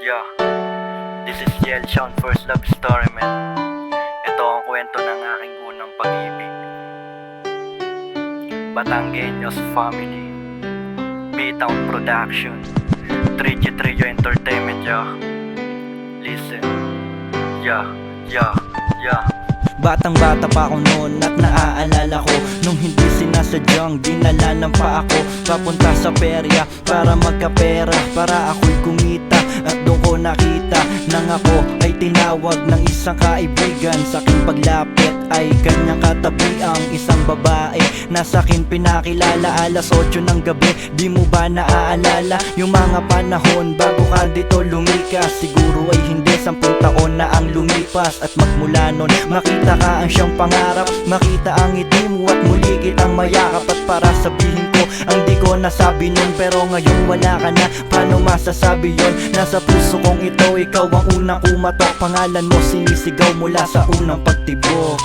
Yeah, this is Yel Sean First Love Story, man. Ito ang kwento ng aking unang pag-ibig. Batanggenyos Family, B-Town Production, 3G Trio Entertainment, yeah. Listen, yeah. Batang bata pa ako noon at naaalala ko nung hindi sinasadyang dinala ng pa ako papunta sa perya para magkapera, para ako'y kumita. At doon ko nakita nang ako ay tinawag ng isang kaibigan. Sa aking paglapit ay kanyang katabi ang isang babae na sa akin pinakilala. Alas 8 ng gabi, di mo ba naaalala yung mga panahon bago ka dito lumikas? Siguro ay hindi, 10 taon na ang lumipas. At magmula nun, makita ka ang siyang pangarap, makita ang ngiti mo at muli kitang mayakap. At para sabihin ko ang di ko nasabi nun, pero ngayon wala ka na, paano masasabi yun? Nasa puso kong ito, ikaw ang unang kumatok. Pangalan mo sinisigaw mula sa unang pagtibok.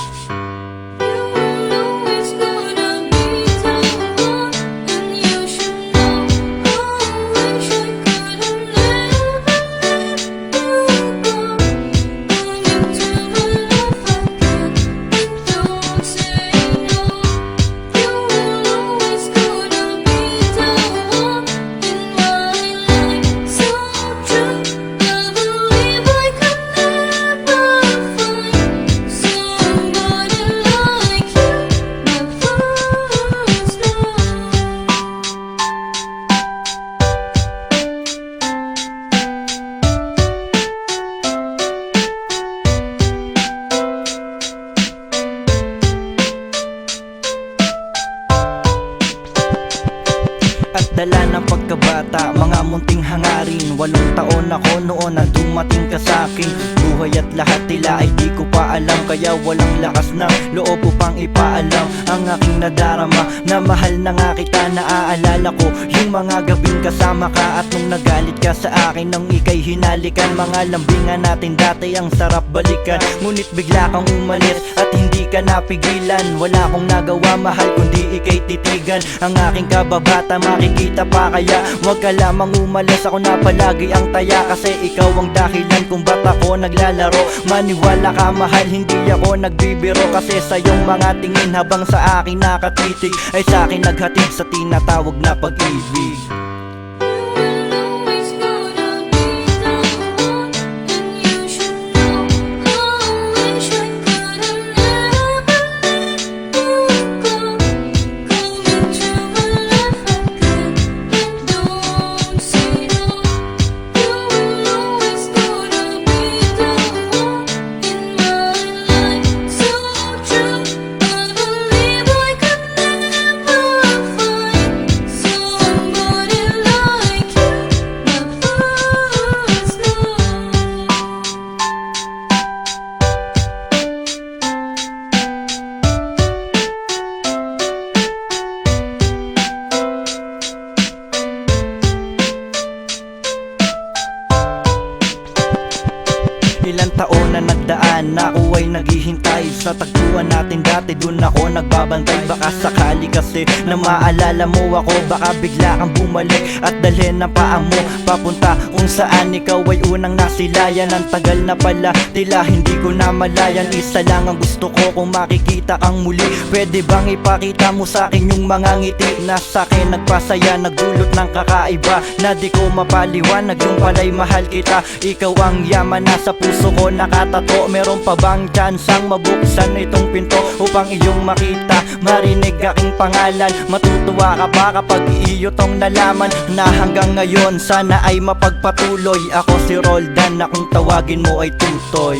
At dala ng pagkabata, mga munting hangarin. 8 taon ako noon na dumating ka sa'kin. Buhay at lahat nila ay di ko pa alam, kaya walang lakas ng loob upang ipaalam ang aking nadarama. Na mahal na nga kita, naaalala ko yung mga gabing kasama ka. At nung nagalit ka sa akin nang ika'y hinalikan, mga lambingan natin dati ang sarap balikan. Ngunit bigla kang umalis at hindi ka napigilan. Wala akong nagawa mahal kundi ika'y titigan ang aking kababata. Makikita pa kaya wag ka lamang umalis, ako na palagi ang taya. Kasi ikaw ang dahilan kung ba't ako naglalaro. Maniwala ka mahal, hindi ako nagbibiro. Kasi sa iyong mga tingin habang sa akin nakatitig ay sa akin naghatid sa tinatawag na pag-ibig. Ilang taon na nagdaan na ako ay naghihintay sa tagpuan natin dati, dun ako nagbabantay. Baka sakali kasi na maalala mo ako, baka bigla kang bumalik at dalhin ang paa mo papunta kung saan ikaw ay unang nasilayan. Ang tagal na pala, tila hindi ko na malayan. Isa lang ang gusto ko, kung makikita kang muli. Pwede bang ipakita mo sa akin yung mga ngiti na sa akin nagpasaya, nagdulot ng kakaiba na di ko mapaliwanag. Yung pala'y mahal kita, ikaw ang yaman na sa puso ko nakatato. Meron pa bang tsansang mabuksan itong pinto upang iyong makita, marinig aking pangalan? Matutuwa ka ba kapag iyo tong nalaman na hanggang ngayon sana ay mapagpatuloy? Ako si Roldan na kung tawagin mo ay Tutoy.